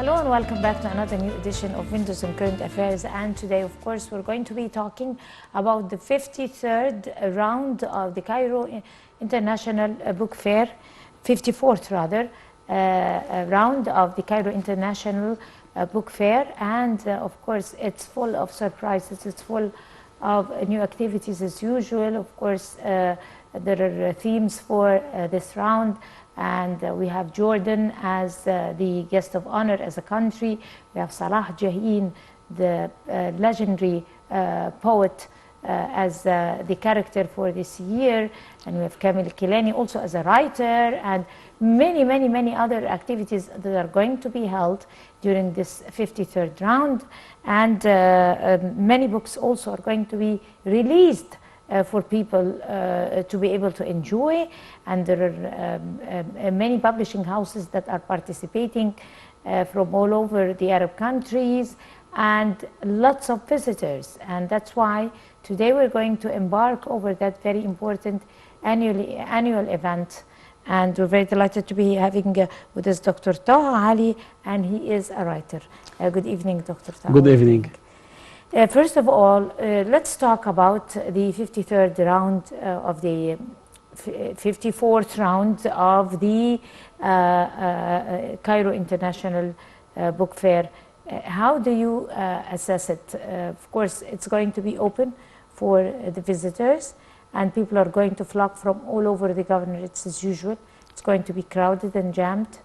Hello and welcome back to another new edition of Windows on Current Affairs. And today, of course, we're going to be talking about the 53rd round of the Cairo International Book Fair, 54th rather, round of the Cairo International Book Fair. And of course, it's full of surprises, it's full of new activities as usual. Of course, there are themes for this round. And we have Jordan as the guest of honor as a country. We have Salah Jahin, the legendary poet, as the character for this year. And we have Kamil Kilani also as a writer, and many other activities that are going to be held during this 53rd round. And many books also are going to be released for people to be able to enjoy, and there are many publishing houses that are participating from all over the Arab countries, and lots of visitors. And that's why today we're going to embark over that very important annual event. And we're very delighted to be having with us Dr. Taha Ali, and he is a writer. Good evening, Dr. Taha. Good evening. First of all, let's talk about the 53rd round of the 54th round of the Cairo International Book Fair. How do you assess it? Of course, it's going to be open for the visitors, and people are going to flock from all over the governorates as usual. It's going to be crowded and jammed.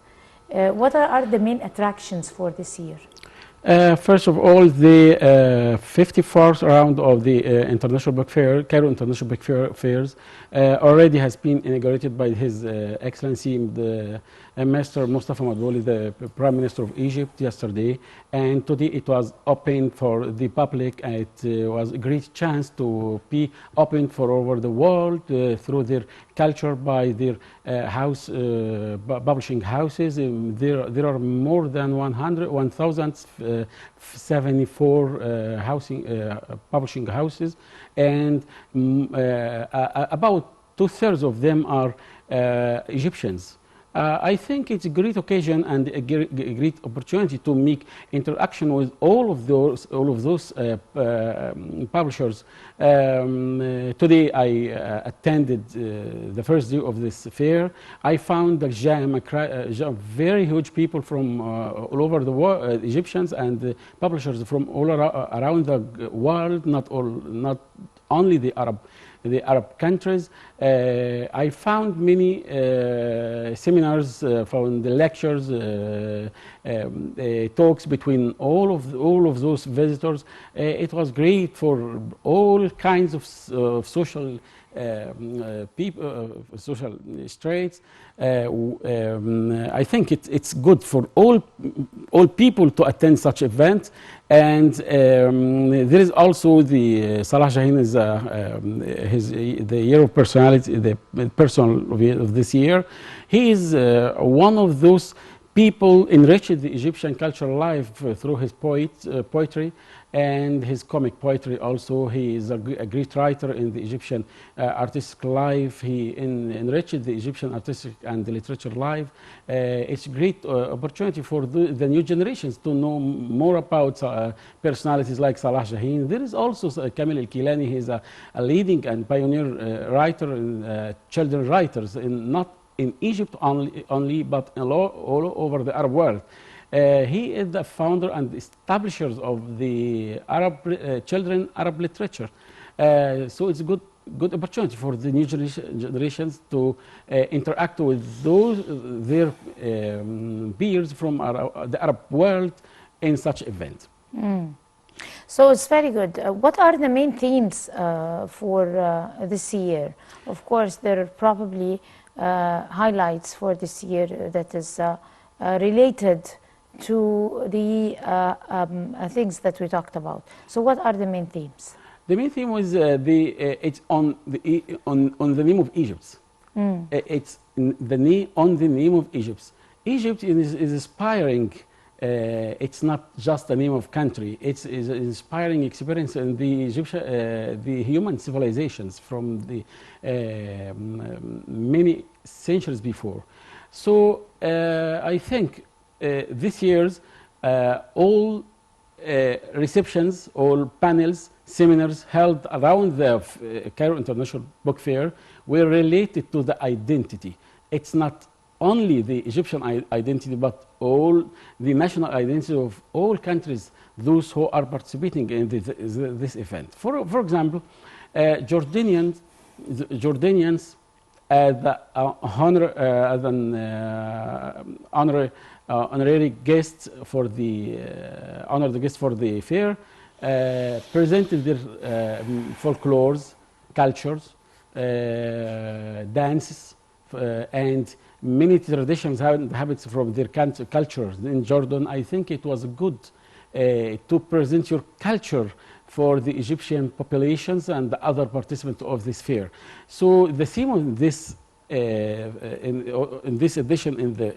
What are the main attractions for this year? First of all, the 54th round of the International Book Fair, Cairo International Book Fairs, already has been inaugurated by His Excellency the Master Mustafa Madbouli, the Prime Minister of Egypt, yesterday. And today it was open for the public. It was a great chance to be open for over the world through their culture by their publishing houses. There are more than 1,074 publishing houses, and about 2/3 of them are Egyptians. I think it's a great occasion and a great opportunity to make interaction with all of those publishers. Today I attended the first day of this fair. I found a very huge people from all over the world, Egyptians and publishers from all around the world, not only the Arab countries. I found many seminars, from the lectures, talks between all of those visitors. It was great for all kinds of social people, social straits. I think it's good for all people to attend such events. And there is also the Salah Jahin is the year of personality, the person of this year. He is one of those people enriched the Egyptian cultural life through his poetry and his comic poetry also. He is a great writer in the Egyptian artistic life. He enriched the Egyptian artistic and the literature life. It's a great opportunity for the new generations to know more about personalities like Salah Jahin. There is also Kamil Kilani. He's a leading and pioneer writer and children writers, not in Egypt only, but all over the Arab world. He is the founder and establisher of the children Arab literature. So it's a good opportunity for the new generations to interact with their peers from the Arab world in such event. So it's very good. What are the main themes for this year? Of course, there are probably highlights for this year that is related to the things that we talked about. So what are the main themes? The main theme was it's on the name of Egypt. It's on the name of Egypt. Egypt is inspiring. It's not just a name of country. It's an inspiring experience in the Egyptian, the human civilizations from the many centuries before. So I think this year's all receptions, all panels, seminars held around the Cairo International Book Fair were related to the identity. It's not only the Egyptian identity, but all the national identity of all countries, those who are participating in this event. For example, Jordanians the as an honorary guest for the honored guest for the fair, presented their folklores, cultures, dances, and many traditions and habits from their cultures in Jordan. I think it was good to present your culture for the Egyptian populations and the other participants of this fair. So the theme of this in this edition in the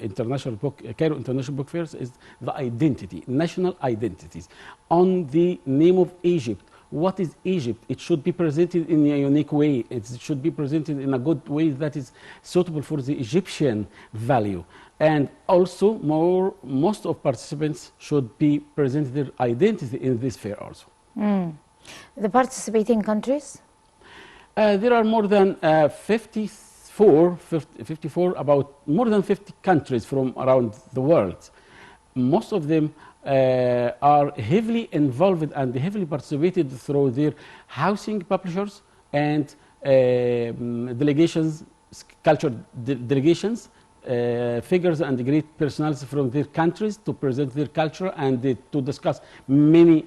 Cairo International Book Fairs is the identity, national identities, on the name of Egypt. What is Egypt? It should be presented in a unique way. It should be presented in a good way that is suitable for the Egyptian value. And also, most of participants should be presented their identity in this fair also. The participating countries? There are more than 54, about more than 50 countries from around the world. Most of them are heavily involved and heavily participated through their housing publishers and delegations, culture delegations, figures and great personalities from their countries to present their culture and to discuss many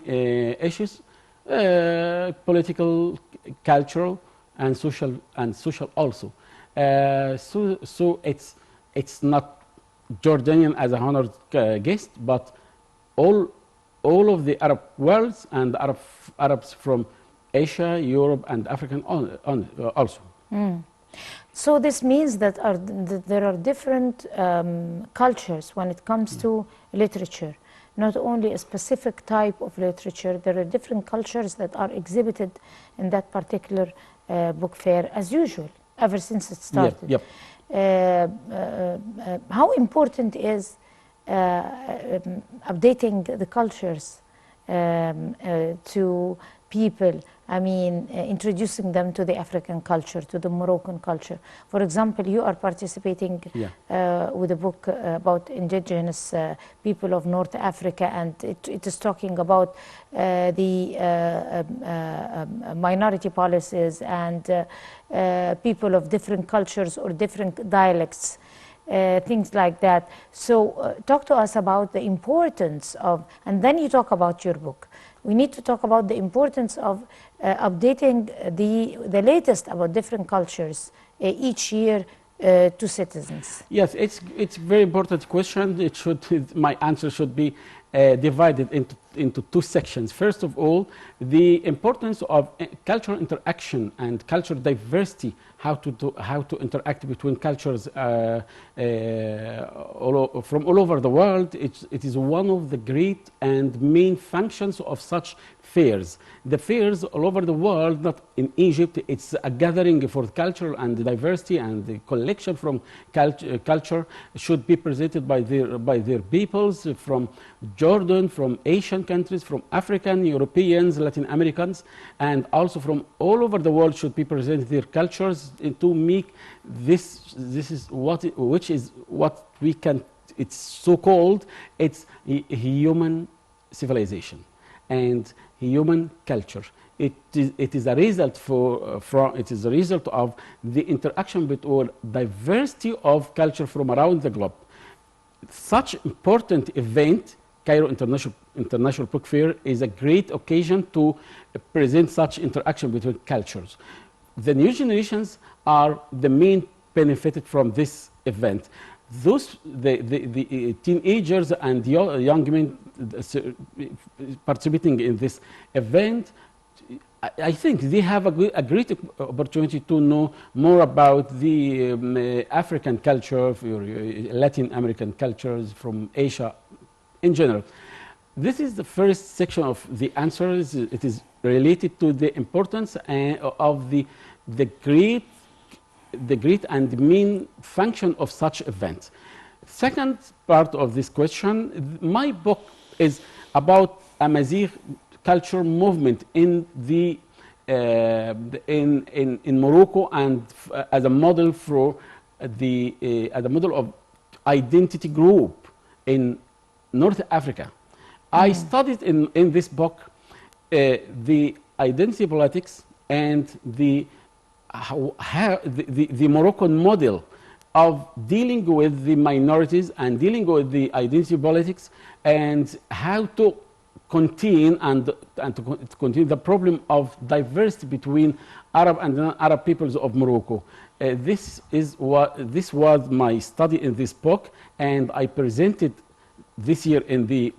issues, political, cultural, and social also. So it's not Jordanian as a honored guest, but all of the Arab worlds and Arabs from Asia, Europe, and African also. So this means that there are different cultures when it comes to literature. Not only a specific type of literature, there are different cultures that are exhibited in that particular book fair as usual, ever since it started. Yep. How important is updating the cultures to people? I mean, introducing them to the African culture, to the Moroccan culture. For example, you are participating with a book about indigenous people of North Africa, and it is talking about the minority policies and people of different cultures or different dialects. Things like that. So talk to us about the importance of, and then you talk about your book. We need to talk about the importance of updating the latest about different cultures each year to citizens. Yes, it's very important question. My answer should be divided into two sections. First of all, the importance of cultural interaction and cultural diversity, how to interact between cultures from all over the world. It is one of the great and main functions of such fairs. The fairs all over the world, not in Egypt, it's a gathering for culture and diversity, and the collection from culture should be presented by their peoples from Jordan, from Asian countries, from African, Europeans, Latin Americans, and also from all over the world should be presented their cultures to make this is what we can, it's so called, it's human civilization and human culture. It is a result of the interaction between diversity of culture from around the globe. Such important event, Cairo International Book Fair, is a great occasion to present such interaction between cultures. The new generations are the main benefited from this event. The teenagers and young men participating in this event, I think they have a great opportunity to know more about the African culture, Latin American cultures, from Asia in general. This is the first section of the answers. It is related to the importance of the great and main function of such events. Second part of this question, my book is about Amazigh culture movement in the in Morocco, and as a model for the as a model of identity group in North Africa. I studied in this book the identity politics and the Moroccan model of dealing with the minorities and dealing with the identity politics, and how to contain and to continue the problem of diversity between Arab and non-Arab peoples of Morocco. This was my study in this book, and I presented this year in the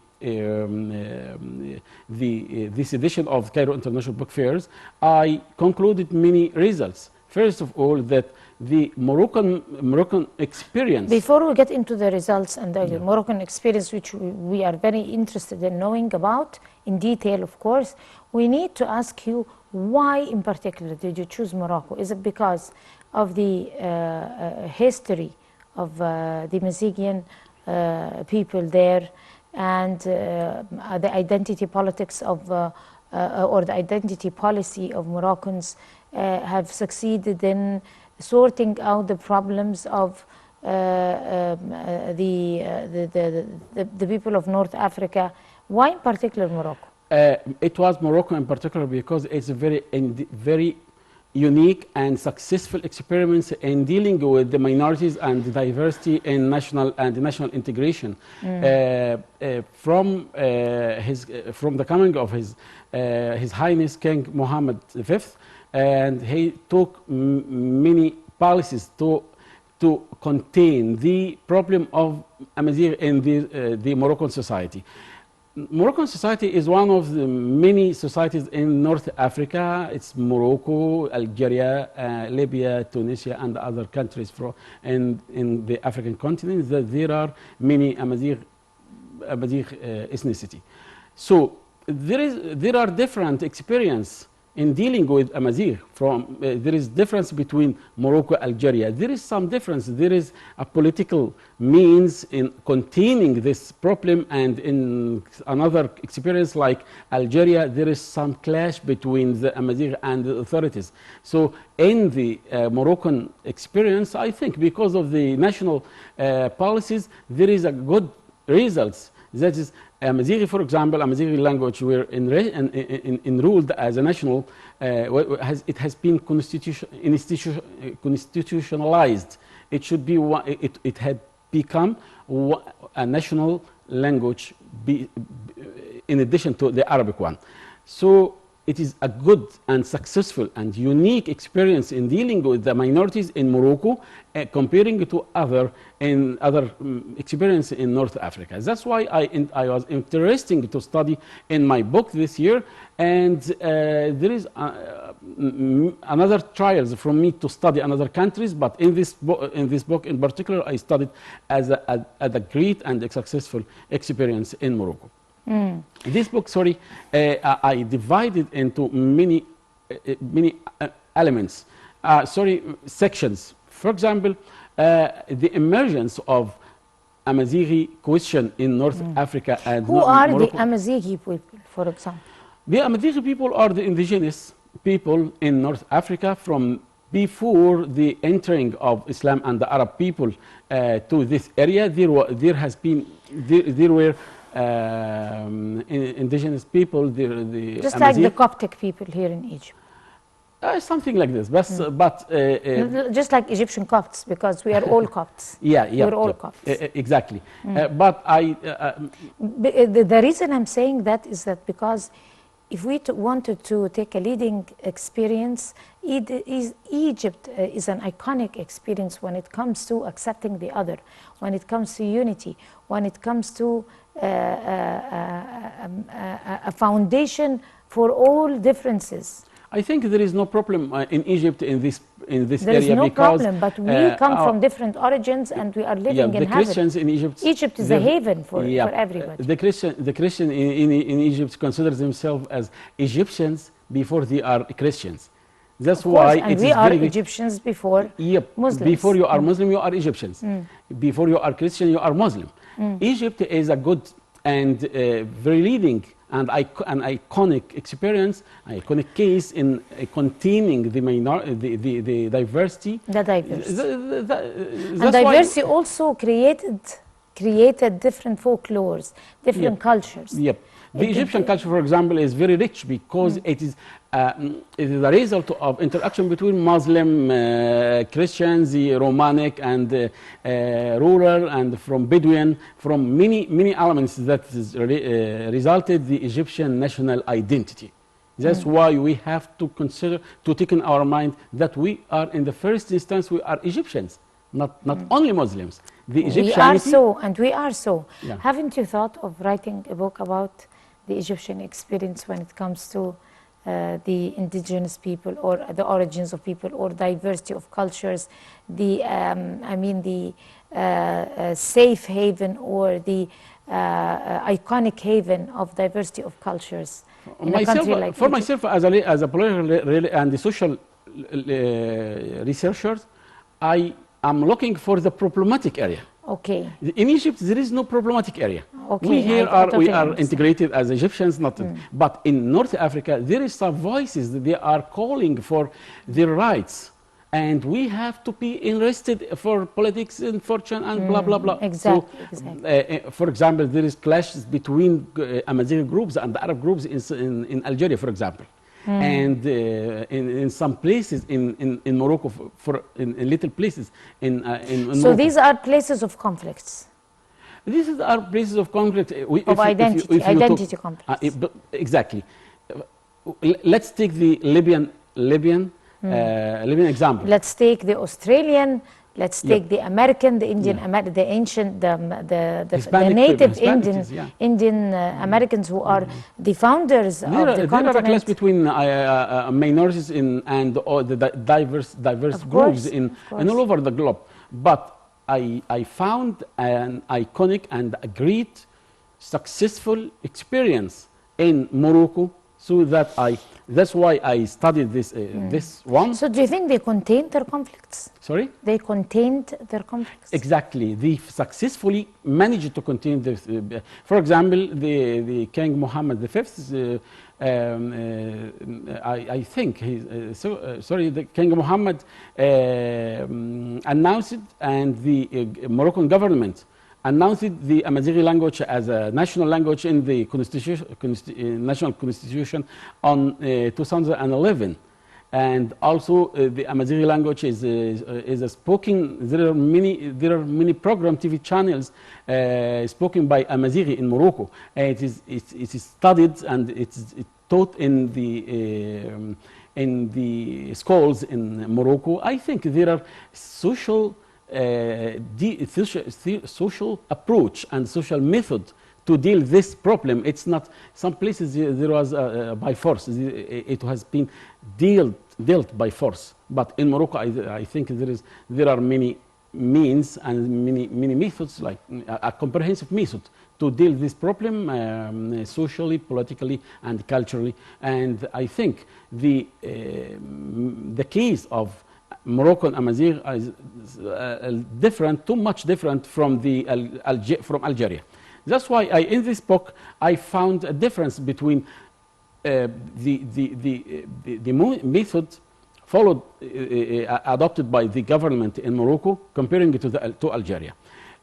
this edition of Cairo International Book Fairs. I concluded many results. First of all, that the Moroccan experience. Before we get into the results and the Moroccan experience, which we are very interested in knowing about in detail, of course, we need to ask you, why in particular did you choose Morocco? Is it because of the history of the Amazighian people there, and the identity politics of or the identity policy of Moroccans have succeeded in sorting out the problems of the people of North Africa? Why in particular Morocco? It was Morocco in particular because it's a very unique and successful experiments in dealing with the minorities and the diversity in national integration. From the coming of His Highness King Mohammed V, and he took many policies to contain the problem of Amazigh in the Moroccan society. Moroccan society is one of the many societies in North Africa. It's Morocco, Algeria, Libya, Tunisia, and other countries in the African continent. That there are many Amazigh ethnicity. So there are different experience in dealing with Amazigh. There is difference between Morocco and Algeria. There is some difference. There is a political means in containing this problem, and in another experience like Algeria, there is some clash between the Amazigh and the authorities. So in the Moroccan experience, I think because of the national policies, there is a good results. That is, Amazighi, for example, Amazighi language were enrolled as a national, it has been constitutionalized. It should be, it had become a national language in addition to the Arabic one. So it is a good and successful and unique experience in dealing with the minorities in Morocco, comparing to other experience in North Africa. That's why I was interested to study in my book this year, and there is another trials from me to study another countries, but in this book in particular, I studied as a great and a successful experience in Morocco. This book, I divided into many elements, sections. For example, the emergence of Amazighi question in North Africa and Who are Morocco. The Amazighi people, for example? The Amazighi people are the indigenous people in North Africa from before the entering of Islam and the Arab people to this area. There were indigenous people, just like the Coptic people here in Egypt. Something like this, but just like Egyptian Copts, because we are all Copts. We're all Copts. Exactly. But the reason I'm saying that is that because if we wanted to take a leading experience, Egypt is an iconic experience when it comes to accepting the other, when it comes to unity, when it comes to a foundation for all differences. I think there is no problem in Egypt in this area. There is no problem, but we come from different origins and we are living in the Christians in Egypt. Egypt is a haven for everybody. The Christian in Egypt consider themselves as Egyptians before they are Christians. That's why and we are Egyptians before Muslims. Before you are Muslim, you are Egyptians. Before you are Christian, you are Muslim. Egypt is a good and very leading and an iconic experience, an iconic case in containing the diversity. The diversity. That's And diversity also created different folklores, different cultures. Yep. The Egyptian culture, for example, is very rich because it is the result of interaction between Muslim, Christians, the Romanic, and rural, and from Bedouin, from many elements that is resulted the Egyptian national identity. That's why we have to consider, to take in our mind that we are, in the first instance, we are Egyptians, not only Muslims. The We are so, and we are so. Yeah. Haven't you thought of writing a book about the Egyptian experience when it comes to the indigenous people, or the origins of people, or diversity of cultures, the safe haven, or the iconic haven of diversity of cultures in a country like for Egypt? myself, as a political and the social researcher, I am looking for the problematic area. Okay. In Egypt, there is no problematic area. Okay, We here I we totally are understand. integrated as Egyptians, not. But in North Africa, there is some voices that they are calling for their rights, and we have to be interested for politics and fortune and blah blah blah. Exactly, So, exactly. for example, there is clashes between Amazigh groups and Arab groups in Algeria, for example. And in some places in Morocco, in little places in So Morocco. these are places of conflicts. These are places of conflict. Of identity, identity conflicts. Exactly. Let's take the Libyan example. Let's take the Australian. Let's take the American, the Indian, the ancient, the Hispanic native people, Indian, Hispanics, yeah. Indian Americans who are the founders of the There are a clash continent. between minorities and all the diverse Of groups course, in of course. and all over the globe. But I found an iconic and a great successful experience in Morocco, so that's why I studied this one. So do you think they contained their conflicts? Sorry? They contained their conflicts? Exactly. They successfully managed to contain this. For example, the King Mohammed V, I think, the King Mohammed announced, and the Moroccan government announced the Amazigh language as a national language in the national constitution on 2011. And also the Amazigh language is spoken. There are many program TV channels spoken by Amazigh in Morocco. It is studied and it's taught in the schools in Morocco. I think there are social approach and social method to deal this problem. It's not, some places there was by force. It has been dealt by force. But in Morocco, I think there are many means and many methods, like a comprehensive method to deal this problem socially, politically, and culturally. And I think the case of Moroccan Amazigh is different, too much different from from Algeria. That's why in this book I found a difference between the method followed, adopted by the government in Morocco, comparing it to Algeria.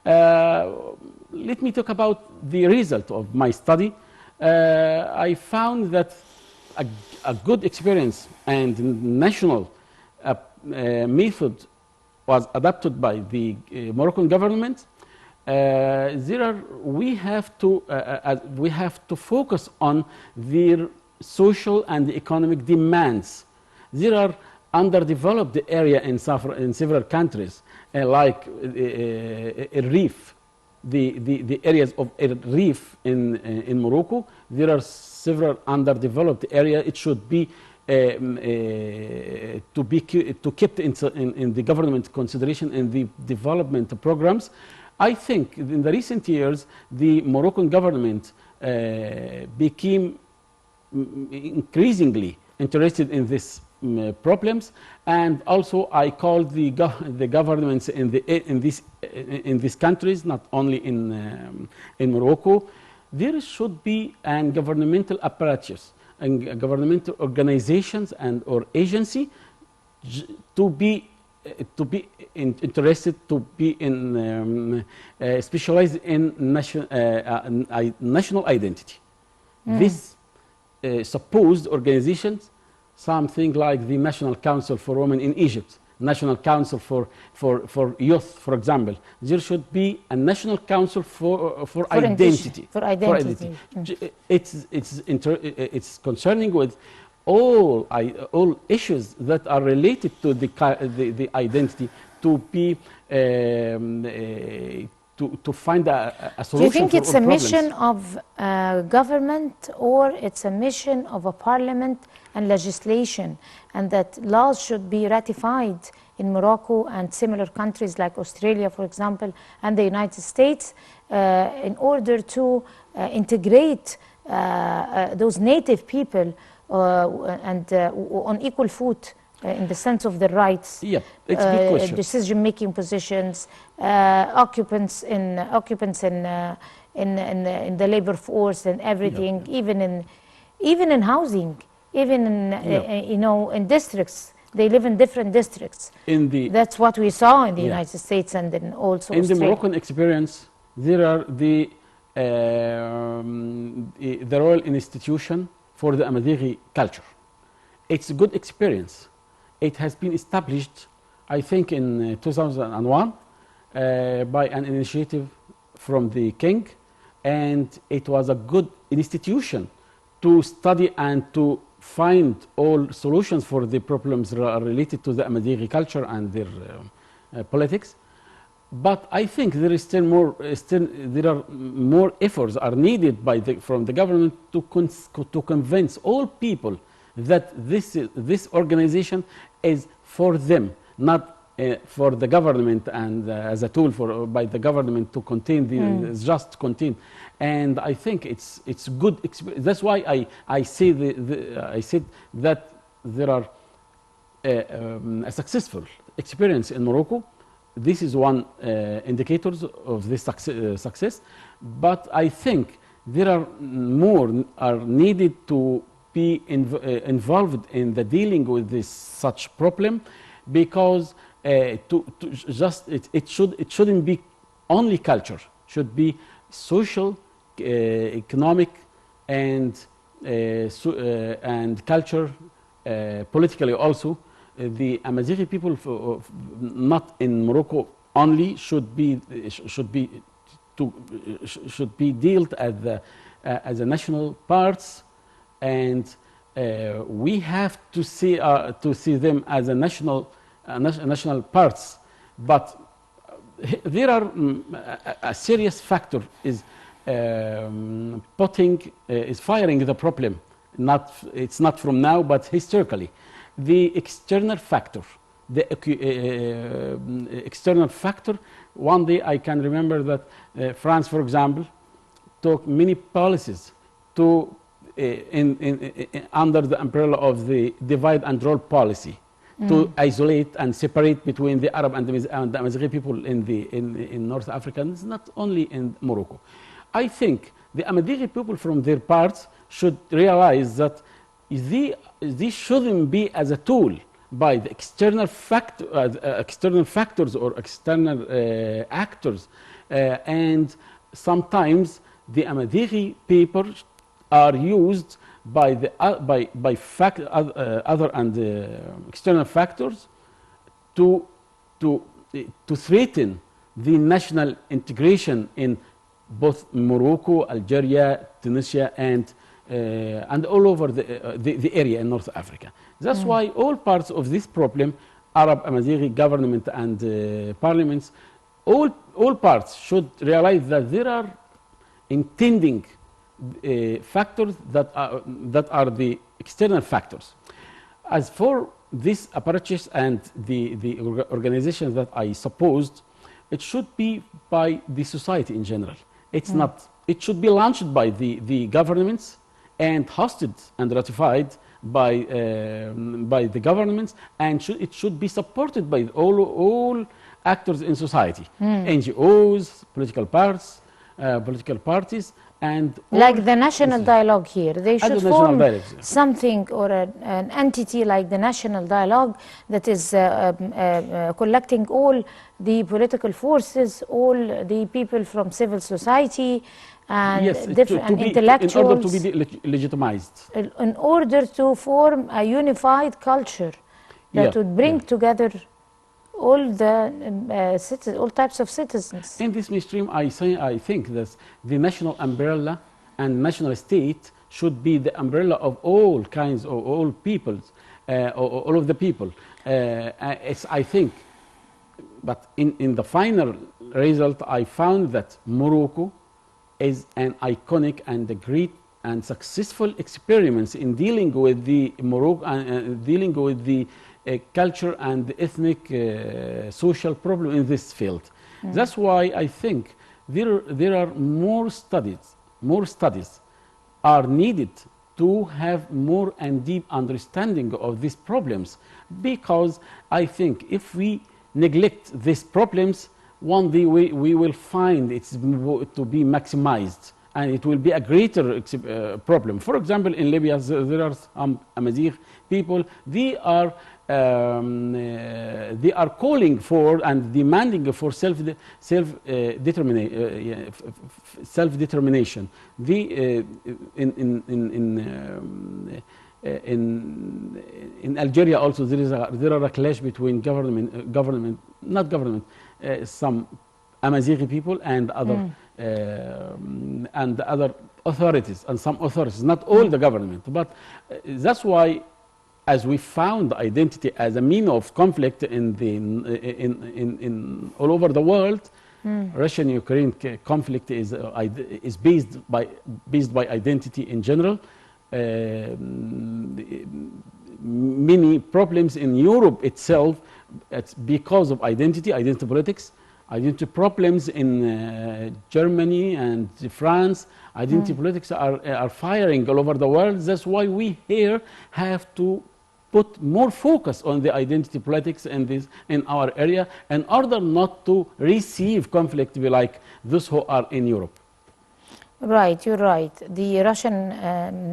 Let me talk about the result of my study. I found that a good experience and national method was adopted by the Moroccan government. We have to focus on their social and economic demands. There are underdeveloped area in several countries, like Reef, the areas of Reef in Morocco. There are several underdeveloped areas. It should be kept in the government consideration in the development programs. I think in the recent years the Moroccan government became increasingly interested in these problems, and also I called the governments in these countries, not only in Morocco. there should be an governmental apparatus and governmental organizations and or agency to be interested to be in specialized in national identity. This supposed organizations, something like the National Council for Women in Egypt, National Council for Youth, for example. There should be a National Council for identity. For identity. It's concerning with all issues that are related to the identity to be to find a solution. Do you think for it's all a problems. mission of government, or it's a mission of a parliament and legislation, and that laws should be ratified in Morocco and similar countries like Australia, for example, and the United States, in order to integrate those native people and on equal foot in the sense of their rights, Yeah, it's a good question. decision-making positions, occupants in the labor force and everything, even in housing, even in in districts. They live in different districts. That's what we saw in the United States and then also in Australia. the Moroccan experience. There are the Royal Institution for the Amadighi culture. It's a good experience. It has been established, I think, in 2001 by an initiative from the king, and it was a good institution to study and to find all solutions for the problems related to the Amadighi culture and their politics. But I think there is still more. There are more efforts are needed from the government to convince all people that this organization is for them, not for the government and as a tool by the government to contain just contain. And I think it's good experience. That's why I say I said that there are a successful experience in Morocco. This is one indicator of this success, but I think there are more are needed to be involved in the dealing with this such problem, because it shouldn't be only culture, should be social, economic, and culture, politically also. The Amazighi people, not in Morocco only, should be dealt as a national parts, and we have to see them as a national parts. But there are a serious factor is firing the problem. It's not from now, but historically. The external factor, external factor. One day I can remember that France, for example, took many policies to under the umbrella of the divide and rule policy, to isolate and separate between the Arab and the Amazighi people in North Africa. And it's not only in Morocco. I think the Amazighi people, from their parts, should realize that these shouldn't be as a tool by the external factors or external actors, and sometimes the Amadighi people are used by other and external factors to threaten the national integration in both Morocco, Algeria, Tunisia, and all over the area in North Africa. That's why all parts of this problem, Arab Amazighi government and parliaments, all parts should realize that there are intending factors that are the external factors. As for this apparatus and the organizations that I supposed, it should be by the society in general. It's not. It should be launched by the governments and hosted and ratified by the governments, and it should be supported by all actors in society, NGOs, political parties, and like the national dialogue here. They should form something or an entity like the national dialogue that is collecting all the political forces, all the people from civil society, and yes, different intellectuals, in order to be legitimized. In order to form a unified culture that would bring together all the all types of citizens. In this mainstream, I think that the national umbrella and national state should be the umbrella of all kinds of all peoples, all of the people. I think, but in the final result, I found that Morocco is an iconic and a great and successful experiments in dealing with the dealing with the culture and ethnic social problem in this field. That's why I think there are more studies are needed to have more and deep understanding of these problems, because I think if we neglect these problems, one day we will find it's to be maximized, and it will be a greater problem. For example, in Libya, there are some Amazigh people. They are calling for and demanding for self-determination. In Algeria also there are a clash between some Amazigh people and other authorities, and some authorities, not all the government. But that's why, as we found identity as a mean of conflict in all over the world, Russian-Ukraine conflict is based by identity in general. Many problems in Europe itself, it's because of identity politics. Identity problems in Germany and France, identity politics are firing all over the world. That's why we here have to put more focus on the identity politics in our area, in order not to receive conflict like those who are in Europe. Right, you're right. The Russian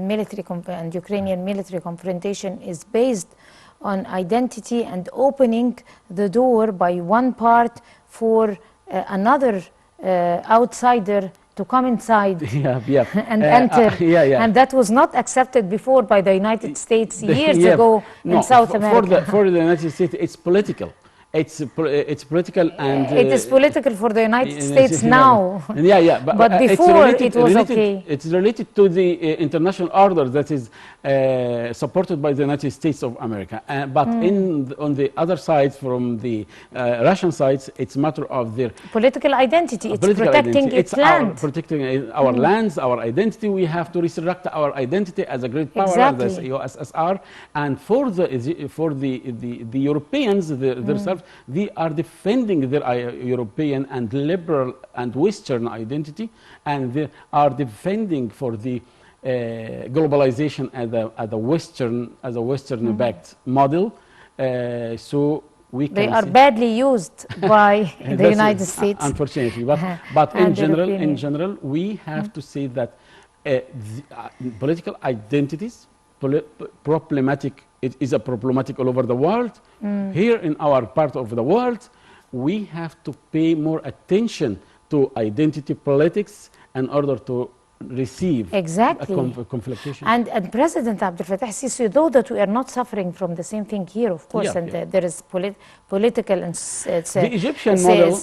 military and Ukrainian military confrontation is based on identity and opening the door by one part for another outsider to come inside and enter. And that was not accepted before by the United States years ago in South America. For the United States, it's political. It's political, and it is political for the United States now. But before it was okay. It's related to the international order that is supported by the United States of America. But on the other side, from the Russian sides, it's a matter of their political identity. It's protecting its land. Protecting our lands, our identity. We have to resurrect our identity as a great power, as the USSR. And for the Europeans themselves, they are defending their European and liberal and Western identity, and they are defending for the globalization as a Western backed model. So they are badly used by the United States, unfortunately. But in general, we have to say that political identities problematic. It is a problematic all over the world. Here in our part of the world, we have to pay more attention to identity politics in order to receive a conflictation. And President Abdel Fattah Sisi, though that we are not suffering from the same thing here, of course, there is political and the Egyptian model,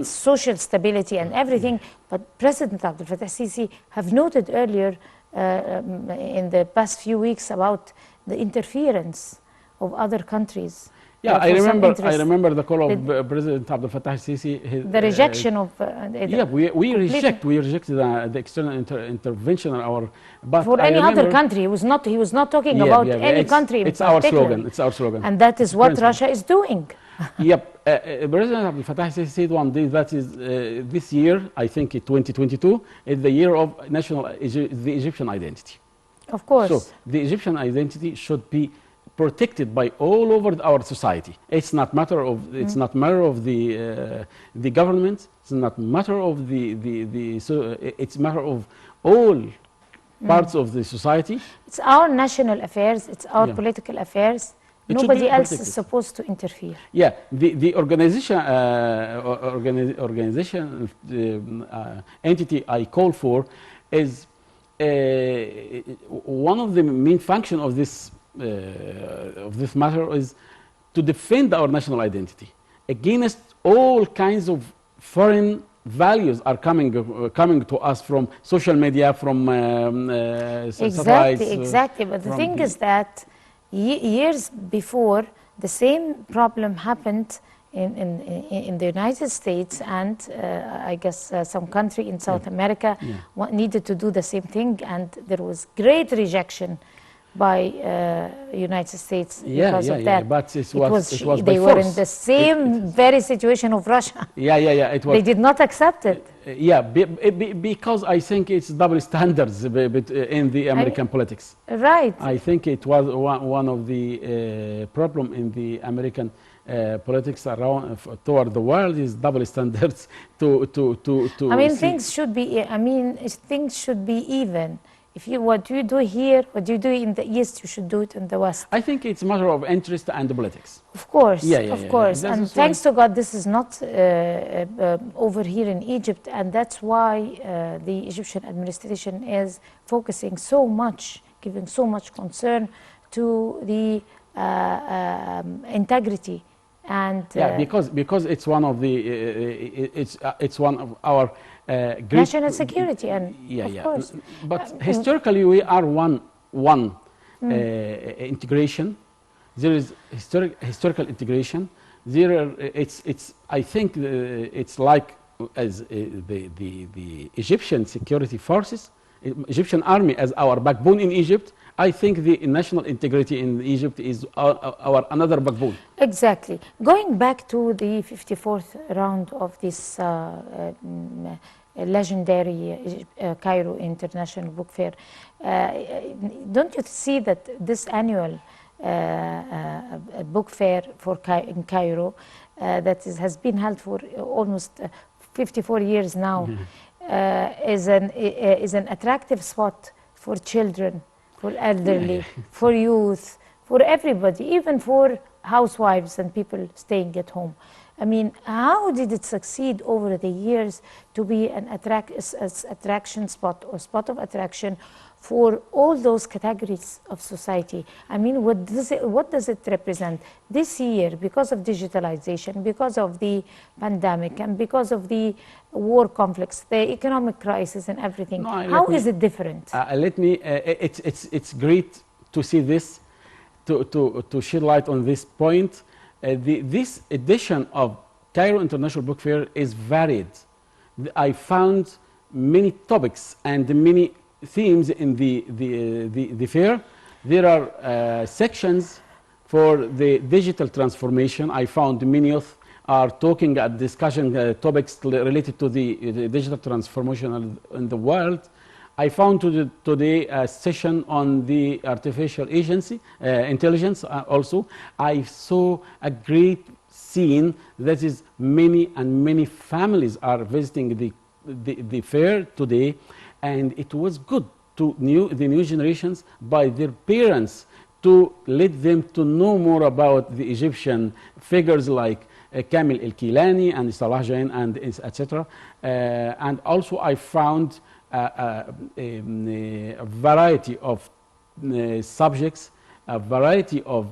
social stability and everything, but President Abdel Fattah Sisi have noted earlier in the past few weeks about the interference of other countries. I remember the call of President Abdel Fattah Sisi. The rejection of we reject the external intervention in our. But for any other country, he was not talking about any country. It's our slogan. It's our slogan. And that is what Russia is doing. President Abdel Fattah Sisi said one day that is this year, I think 2022, is the year of the Egyptian identity. Of course. So the Egyptian identity should be protected by all over our society. It's not matter of the government. It's not matter of so it's matter of all parts of the society. It's our national affairs. It's our Yeah. political affairs. It should Nobody be else protected. is supposed to interfere. Yeah, the organization entity I call for is one of the main function of this matter is to defend our national identity against all kinds of foreign values are coming to us from social media, from satellites. Exactly. But the thing is that years before, the same problem happened in the United States and I guess some country in South America needed to do the same thing, and there was great rejection by United States because of that. But it was by they force. were in the same very situation of Russia. It was. They did not accept it. Because I think it's double standards in the American politics. Right. I think it was one of the problem in the American politics around toward the world is double standards. I mean, things should be. I mean, things should be even. If what you do here, what you do in the East, you should do it in the West. I think it's a matter of interest and politics. Of course, of course. And thanks to God, this is not over here in Egypt, and that's why the Egyptian administration is focusing so much, giving so much concern to the integrity and because it's one of the it's one of our great national security and of course. But historically we are one integration. There is historical integration. There are, it's I think it's like as the Egyptian security forces, Egyptian army as our backbone in Egypt. I think the national integrity in Egypt is our another backbone. Exactly. Going back to the 54th round of this legendary Cairo International Book Fair, don't you see that this annual book fair in Cairo has been held for almost 54 years now, is an attractive spot for children, for elderly, for youth, for everybody, even for housewives and people staying at home. I mean, how did it succeed over the years to be an attraction spot or spot of attraction for all those categories of society? I mean, what does it represent? This year, because of digitalization, because of the pandemic, and because of the war conflicts, the economic crisis and everything, how is it different? It's great to see this, to shed light on this point. This edition of Cairo International Book Fair is varied. I found many topics and many themes in the fair. There are sections for the digital transformation. I found many youth are talking at discussion topics related to the digital transformation in the world. I found today a session on the artificial intelligence also. I saw a great scene that is many families are visiting the fair today, and it was good to the new generations by their parents to let them to know more about the Egyptian figures like Kamil el-Kilani and Salah Jain and etc. And also I found a variety of subjects, a variety of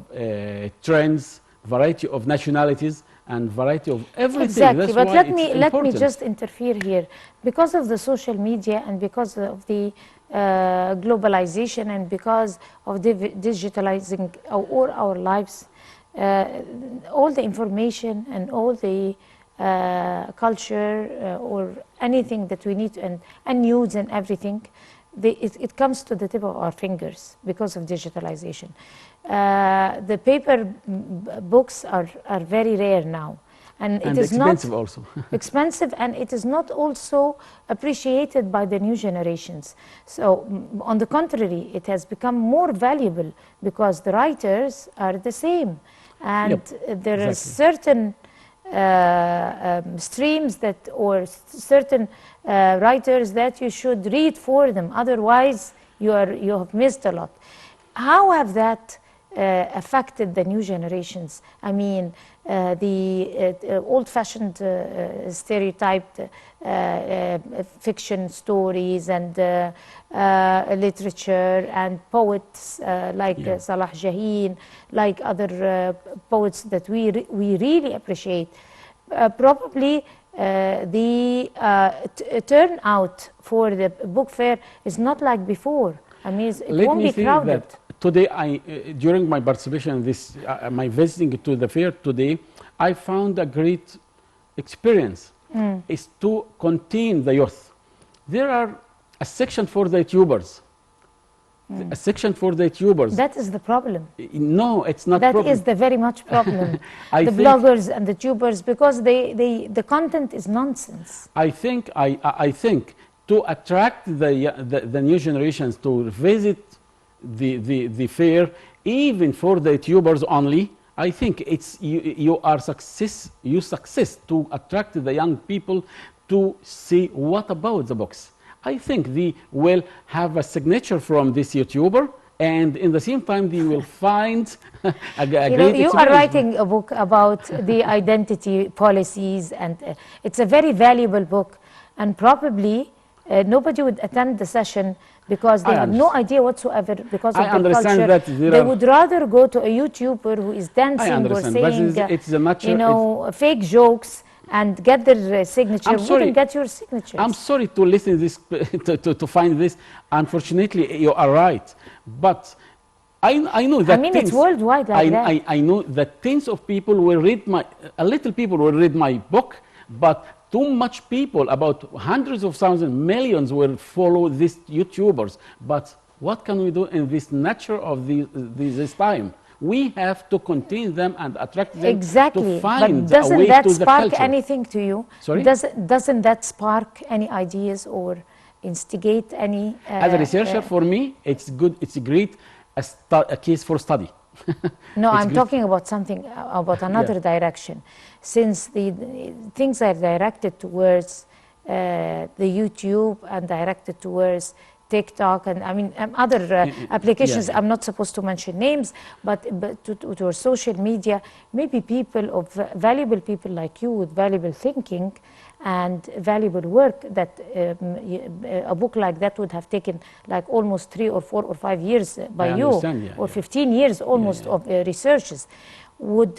trends, variety of nationalities, and variety of everything. Exactly. That's but why let me just interfere here. Because of the social media and because of the globalization and because of digitalizing all our lives, all the information and all the culture or anything that we need and news and everything, it comes to the tip of our fingers because of digitalization. The paper books are very rare now. and And it is expensive not also. expensive, and it is not also appreciated by the new generations. So on the contrary, it has become more valuable because the writers are the same, and Yep, there are exactly. certain streams that, or certain writers that you should read for them, otherwise you have missed a lot. How have that affected the new generations? I mean, the old-fashioned stereotyped fiction stories and literature and poets like Yeah. Salah Jahin, like other poets that we really appreciate. Probably the turnout for the book fair is not like before. I mean, it Let won't me be say crowded. that today, during my participation in this, my visiting to the fair today, I found a great experience. Is to contain the youth. There are a section for the YouTubers. A section for the YouTubers. That is the problem. No, it's not That problem. is the very much problem. I The think- bloggers and the tubers, because the content is nonsense. I think to attract the new generations to visit the fair, even for the YouTubers only, I think it's you success to attract the young people to see what about the books. I think they will have a signature from this YouTuber, and in the same time they will find a great You are experience. writing a book about the identity policies, and it's a very valuable book, and probably nobody would attend the session because they I have no understand. idea whatsoever because of I the understand culture. that there They are- would rather go to a YouTuber who is dancing or understand, but saying, it's a natural- you know, fake jokes and get their signature. I'm sorry. Wouldn't get your signatures. I'm sorry to listen this to find this. Unfortunately, you are right, but I know that. I mean, it's worldwide like that. I know that tens of people will read a little people will read my book, but too much people, about hundreds of thousands, millions will follow these YouTubers. But what can we do in this nature of this time? We have to contain them and attract them Exactly. to find But doesn't a way that to the spark culture. anything to you? Sorry? Doesn't that spark any ideas or instigate any? As a researcher, for me, it's good. It's great. A case for study. No, It's I'm great. talking about something about another direction. Since the things are directed towards the YouTube and directed towards TikTok and I mean other applications. yeah. I'm not supposed to mention names, but to our social media, maybe people of valuable people like you with valuable thinking and valuable work that a book like that would have taken like almost 3 or 4 or 5 years by I you, understand, yeah, or yeah. 15 years almost of researches, would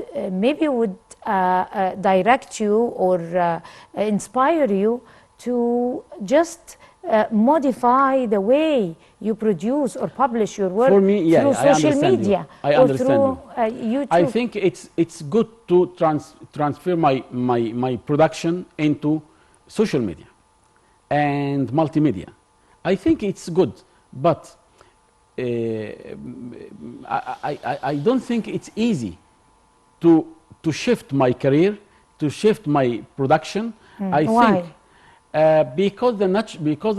direct you or inspire you to just modify the way you produce or publish your work For me, yeah, through I social understand you. media I or understand through YouTube. I think it's good to transfer my production into social media and multimedia. I think it's good, but I don't think it's easy to shift my career, to shift my production. I Why? think because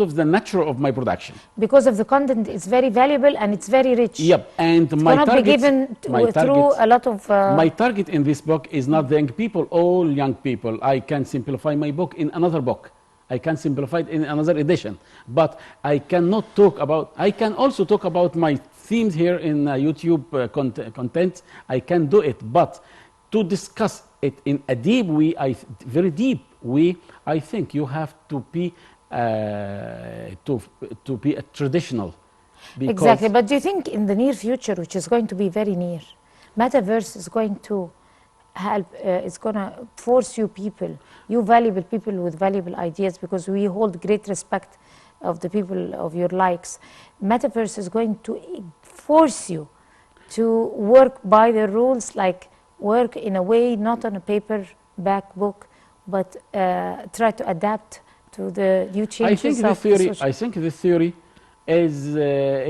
of the nature of my production. Because of the content, it's very valuable and it's very rich. Yep, and It's my cannot be target, given my through target- a lot of. my target in this book is not the young people, all young people. I can simplify my book in another book. I can simplify it in another edition. But I cannot talk about, I can also talk about my themes here in YouTube content. I can do it, but to discuss it in a deep way, very deep way, I think you have to be a traditional. because- Exactly, but do you think in the near future, which is going to be very near, metaverse is going to help, it's going to force you people, you valuable people with valuable ideas, because we hold great respect of the people of your likes. Metaverse is going to force you to work by the rules, like work in a way not on a paperback book, but try to adapt to the new I changes think the of the theory. social. I think the theory is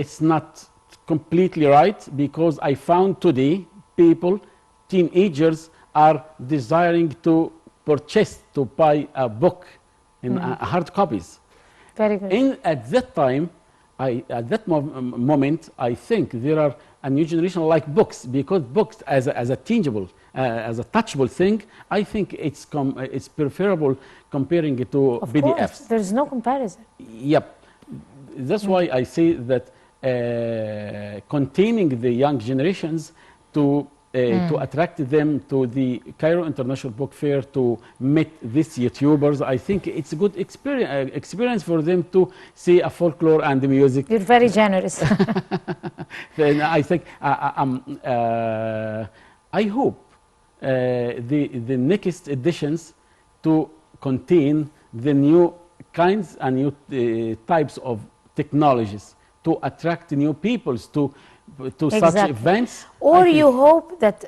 it's not completely right, because I found today people, teenagers, are desiring to purchase to buy a book in hard copies. Very good. At that time, at that moment, I think there are a new generation like books, because books as a tangible, as a touchable thing, I think it's preferable comparing it to Of PDFs. course, there's no comparison. Yep. That's why I say that containing the young generations to attract them to the Cairo International Book Fair, to meet these YouTubers, I think it's a good experience for them to see a folklore and the music. You're very generous. Then I think I hope the next editions to contain the new kinds and new types of technologies to attract new peoples to such events. Or you hope that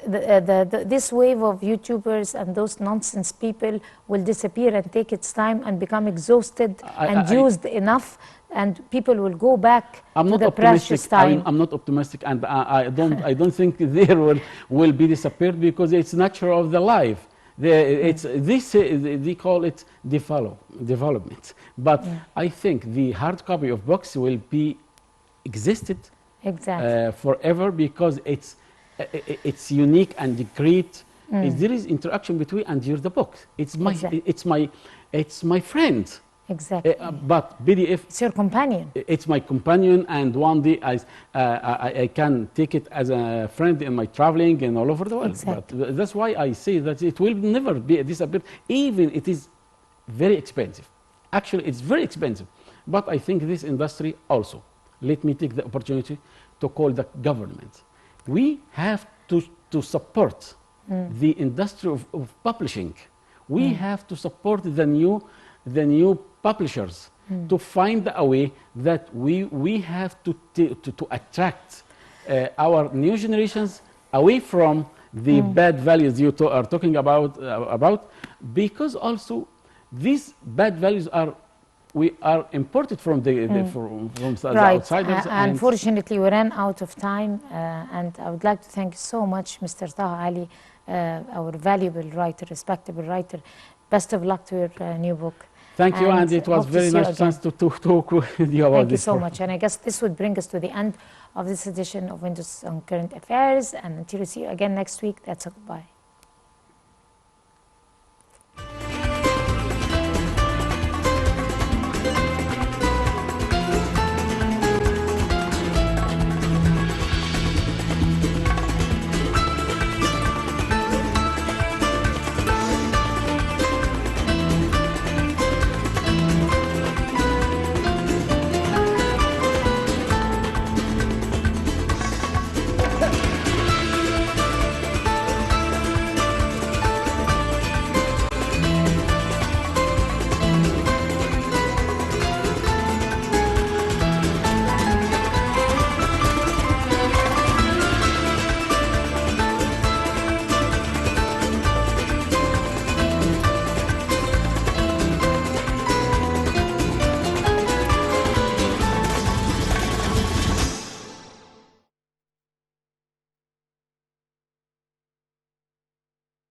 this wave of YouTubers and those nonsense people will disappear and take its time and become exhausted and used enough, and people will go back to the precious time. I'm not optimistic, and I don't think there will be disappeared, because it's natural of the life. They call it development. But I think the hard copy of books will be existed forever, because it's unique and great. There is interaction between and you're the book. It's my friend. Exactly. But PDF, it's your companion. It's my companion, and one day I can take it as a friend in my traveling and all over the world. Exactly. But that's why I say that it will never be disappear, even it is very expensive. Actually, it's very expensive. But I think this industry also, let me take the opportunity to call the government. We have to support the industry of publishing. We have to support the new publishers to find a way that we have to attract our new generations away from the bad values you are talking about, because also these bad values are imported from the outsiders. Unfortunately, we ran out of time, and I would like to thank you so much, Mr. Taha Ali, our valuable writer, respectable writer. Best of luck to your new book. Thank you, and it was very nice chance to talk with you about this. Thank you so much, and I guess this would bring us to the end of this edition of Windows on Current Affairs, and until we see you again next week, that's a goodbye.